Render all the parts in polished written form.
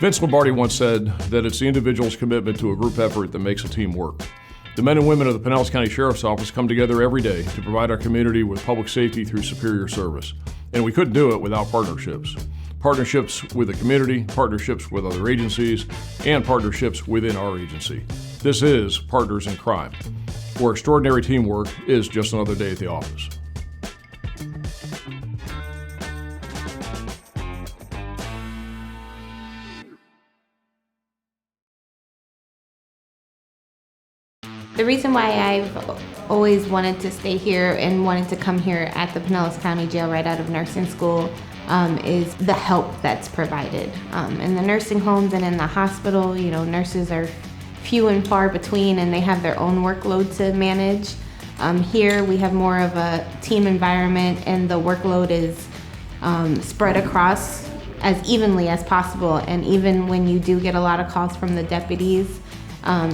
Vince Lombardi once said that it's the individual's commitment to a group effort that makes a team work. The men and women of the Pinellas County Sheriff's Office come together every day to provide our community with public safety through superior service. And we couldn't do it without partnerships. Partnerships with the community, partnerships with other agencies, and partnerships within our agency. This is Partners in Crime, where extraordinary teamwork is just another day at the office. The reason why I've always wanted to stay here and wanted to come here at the Pinellas County Jail right out of nursing school is the help that's provided. In the nursing homes and in the hospital, you know, nurses are few and far between and they have their own workload to manage. Here we have more of a team environment and the workload is spread across as evenly as possible. And even when you do get a lot of calls from the deputies,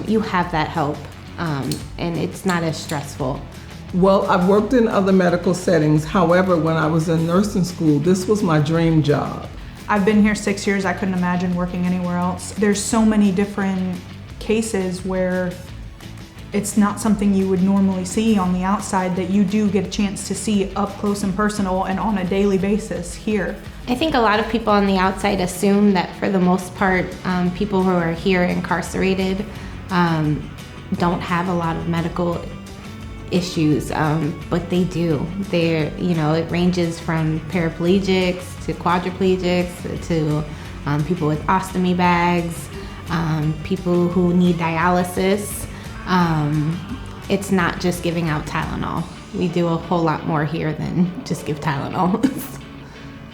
you have that help. And it's not as stressful. Well, I've worked in other medical settings. However, when I was in nursing school, this was my dream job. I've been here 6 years. I couldn't imagine working anywhere else. There's so many different cases where it's not something you would normally see on the outside that you do get a chance to see up close and personal and on a daily basis here. I think a lot of people on the outside assume that for the most part, people who are here incarcerated don't have a lot of medical issues, but they do. They're, you know, it ranges from paraplegics to quadriplegics to people with ostomy bags, people who need dialysis. It's not just giving out Tylenol. We do a whole lot more here than just give Tylenol.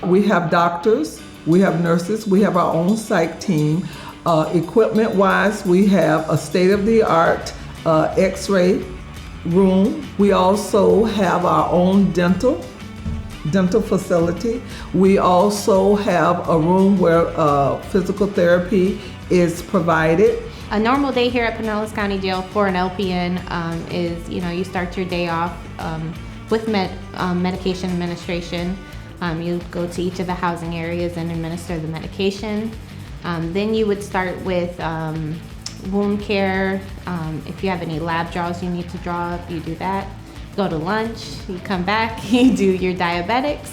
We have doctors, we have nurses, we have our own psych team. Equipment-wise, we have a state-of-the-art X-ray room. We also have our own dental facility. We also have a room where physical therapy is provided. A normal day here at Pinellas County Jail for an LPN is, you know, you start your day off with medication administration. You go to each of the housing areas and administer the medication. Then you would start with wound care. If you have any lab draws you need to draw up, you do that. Go to lunch, you come back, you do your diabetics,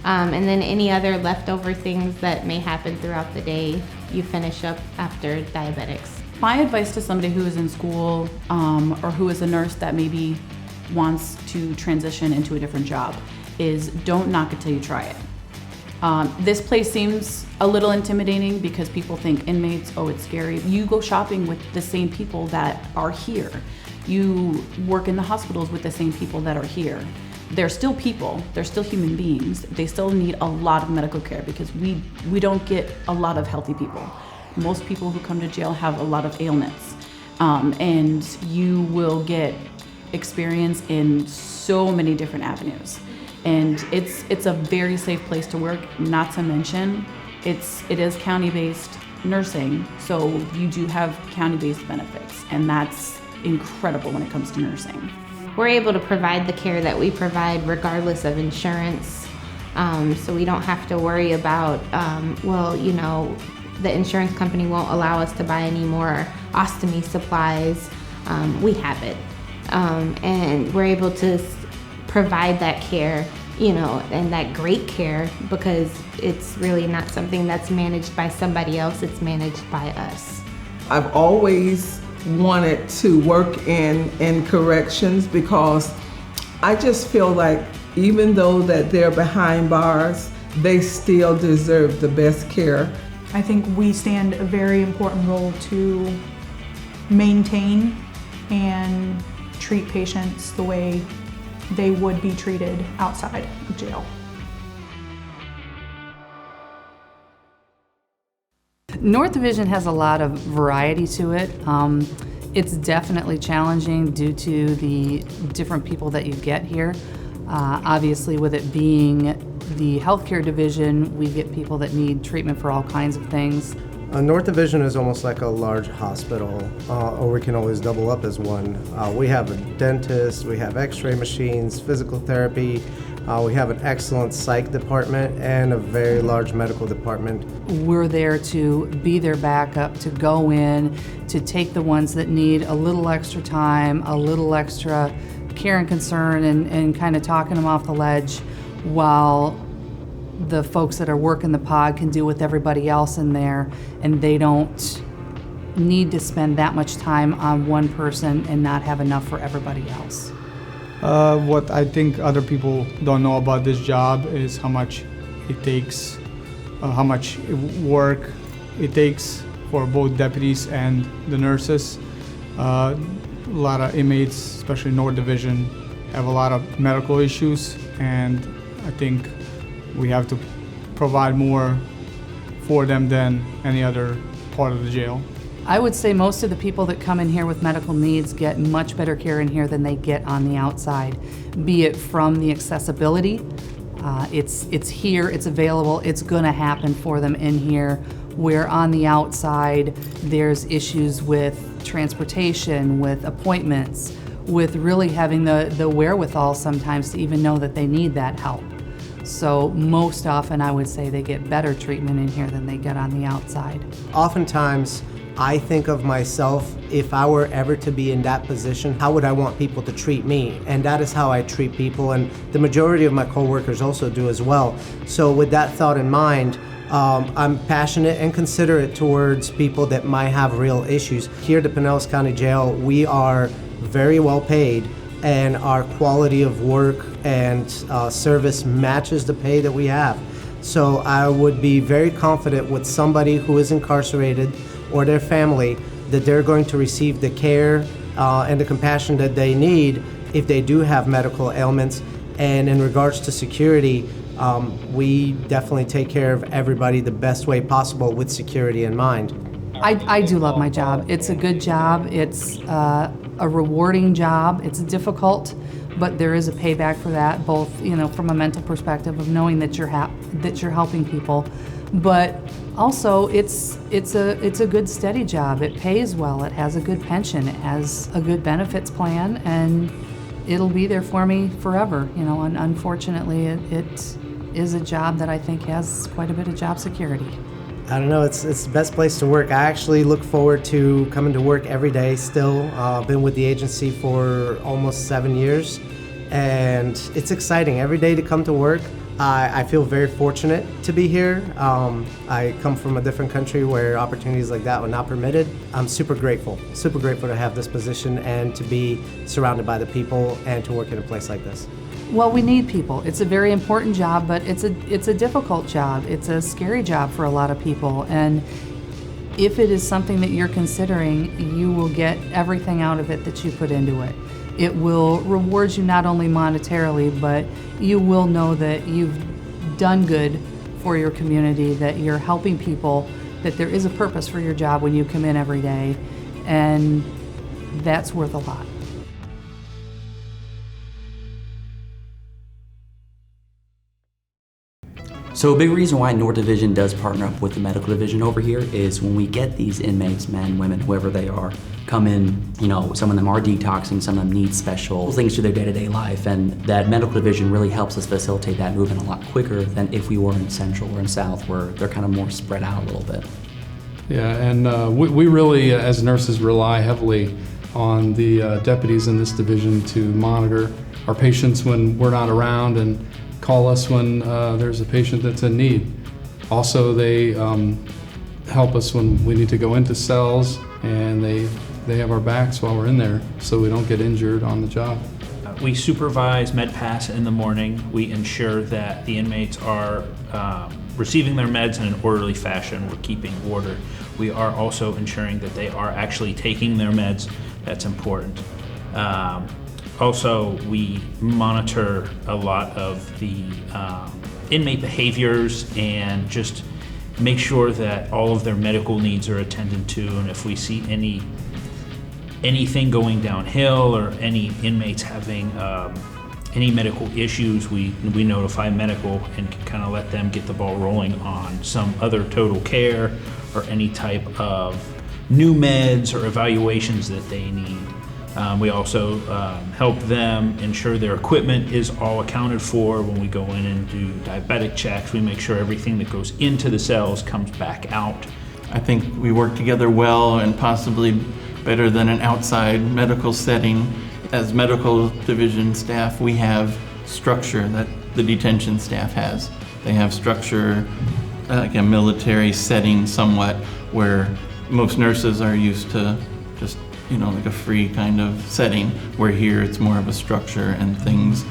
and then any other leftover things that may happen throughout the day, you finish up after diabetics. My advice to somebody who is in school or who is a nurse that maybe wants to transition into a different job is don't knock it till you try it. This place seems a little intimidating because people think inmates, oh, it's scary. You go shopping with the same people that are here. You work in the hospitals with the same people that are here. They're still people, they're still human beings. They still need a lot of medical care because we don't get a lot of healthy people. Most people who come to jail have a lot of ailments. And you will get experience in so many different avenues. And it's a very safe place to work, not to mention it is county-based nursing, so you do have county-based benefits, and that's incredible when it comes to nursing. We're able to provide the care that we provide regardless of insurance, so we don't have to worry about, well, you know, the insurance company won't allow us to buy any more ostomy supplies. We have it, and we're able to provide that care, you know, and that great care because it's really not something that's managed by somebody else, it's managed by us. I've always wanted to work in corrections because I just feel like even though that they're behind bars, they still deserve the best care. I think we stand a very important role to maintain and treat patients the way they would be treated outside of jail. North Division has a lot of variety to it. It's definitely challenging due to the different people that you get here. Obviously, with it being the healthcare division, we get people that need treatment for all kinds of things. North Division is almost like a large hospital, or we can always double up as one. We have a dentist, we have x-ray machines, physical therapy, We have an excellent psych department and a very large medical department. We're there to be their backup, to go in, to take the ones that need a little extra time, a little extra care and concern, and kind of talking them off the ledge, while the folks that are working the pod can do with everybody else in there, and they don't need to spend that much time on one person and not have enough for everybody else. What I think other people don't know about this job is how much it takes, how much work it takes for both deputies and the nurses. A lot of inmates, especially North Division, have a lot of medical issues, and I think we have to provide more for them than any other part of the jail. I would say most of the people that come in here with medical needs get much better care in here than they get on the outside, be it from the accessibility. It's here, it's available, it's gonna happen for them in here, where on the outside there's issues with transportation, with appointments, with really having the wherewithal sometimes to even know that they need that help. So most often I would say they get better treatment in here than they get on the outside. Oftentimes, I think of myself, if I were ever to be in that position, how would I want people to treat me? And that is how I treat people, and the majority of my coworkers also do as well. So with that thought in mind, I'm passionate and considerate towards people that might have real issues. Here at the Pinellas County Jail, we are very well paid, and our quality of work and service matches the pay that we have. So I would be very confident with somebody who is incarcerated or their family that they're going to receive the care and the compassion that they need if they do have medical ailments. And in regards to security, we definitely take care of everybody the best way possible with security in mind. I do love my job. It's a good job. It's a rewarding job. It's difficult, but there is a payback for that, both from a mental perspective of knowing that you're helping people, but also it's a good steady job. It pays well. It has a good pension. It has a good benefits plan, and it'll be there for me forever. And unfortunately, it is a job that I think has quite a bit of job security. I don't know, it's the best place to work. I actually look forward to coming to work every day still. I've been with the agency for almost 7 years, and it's exciting every day to come to work. I feel very fortunate to be here. I come from a different country where opportunities like that were not permitted. I'm super grateful to have this position and to be surrounded by the people and to work in a place like this. Well, we need people. It's a very important job, but it's a difficult job. It's a scary job for a lot of people, and if it is something that you're considering, you will get everything out of it that you put into it. It will reward you not only monetarily, but you will know that you've done good for your community, that you're helping people, that there is a purpose for your job when you come in every day, and that's worth a lot. So a big reason why North Division does partner up with the medical division over here is when we get these inmates, men, women, whoever they are, come in, some of them are detoxing, some of them need special things to their day-to-day life, and that medical division really helps us facilitate that movement a lot quicker than if we were in Central or in South, where they're kind of more spread out a little bit. Yeah, and we really, as nurses, rely heavily on the deputies in this division to monitor our patients when we're not around and call us when there's a patient that's in need. Also, they help us when we need to go into cells, and they have our backs while we're in there so we don't get injured on the job. We supervise MedPass in the morning. We ensure that the inmates are receiving their meds in an orderly fashion. We're keeping order. We are also ensuring that they are actually taking their meds. That's important. Also, we monitor a lot of the inmate behaviors and just make sure that all of their medical needs are attended to, and if we see anything going downhill or any inmates having any medical issues, we notify medical and can kind of let them get the ball rolling on some other total care or any type of new meds or evaluations that they need. We also help them ensure their equipment is all accounted for. When we go in and do diabetic checks, we make sure everything that goes into the cells comes back out. I think we work together well and possibly better than an outside medical setting. As medical division staff, we have structure that the detention staff has. They have structure, like a military setting somewhat, where most nurses are used to just, like a free kind of setting, where here it's more of a structure and things,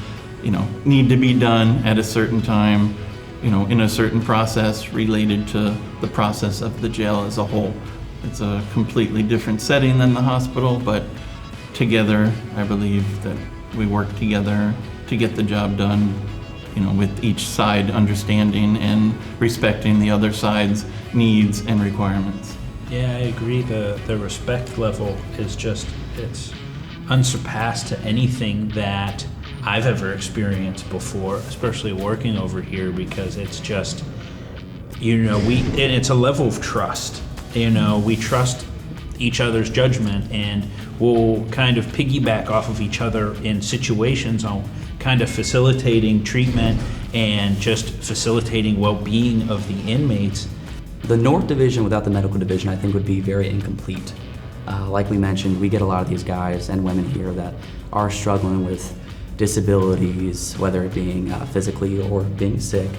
need to be done at a certain time, in a certain process related to the process of the jail as a whole. It's a completely different setting than the hospital, but together, I believe that we work together to get the job done, with each side understanding and respecting the other side's needs and requirements. Yeah, I agree. The respect level is just, it's unsurpassed to anything that I've ever experienced before, especially working over here, because it's just, it's a level of trust. We trust each other's judgment, and we'll kind of piggyback off of each other in situations on kind of facilitating treatment and just facilitating well-being of the inmates. The North Division without the medical division, I think, would be very incomplete. Like we mentioned, we get a lot of these guys and women here that are struggling with disabilities, whether it being physically or being sick.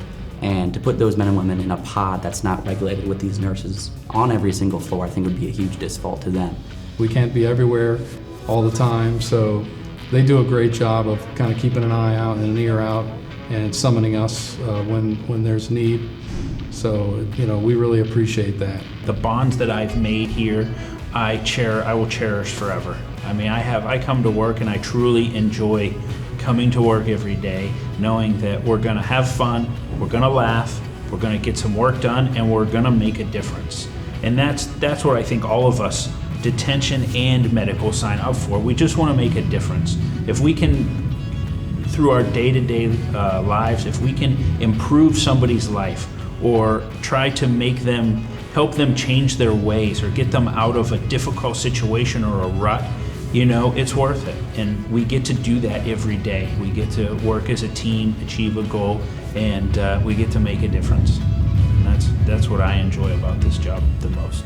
And to put those men and women in a pod that's not regulated with these nurses on every single floor, I think would be a huge disfault to them. We can't be everywhere all the time, so they do a great job of kind of keeping an eye out and an ear out and summoning us when there's need. So, we really appreciate that. The bonds that I've made here, I will cherish forever. I mean, I come to work and I truly enjoy coming to work every day, knowing that we're gonna have fun, we're gonna laugh, we're gonna get some work done, and we're gonna make a difference. And that's what I think all of us, detention and medical, sign up for. We just wanna make a difference. If we can, through our day-to-day lives, if we can improve somebody's life or try to help them change their ways or get them out of a difficult situation or a rut, it's worth it. And we get to do that every day. We get to work as a team, achieve a goal, and we get to make a difference. And that's what I enjoy about this job the most.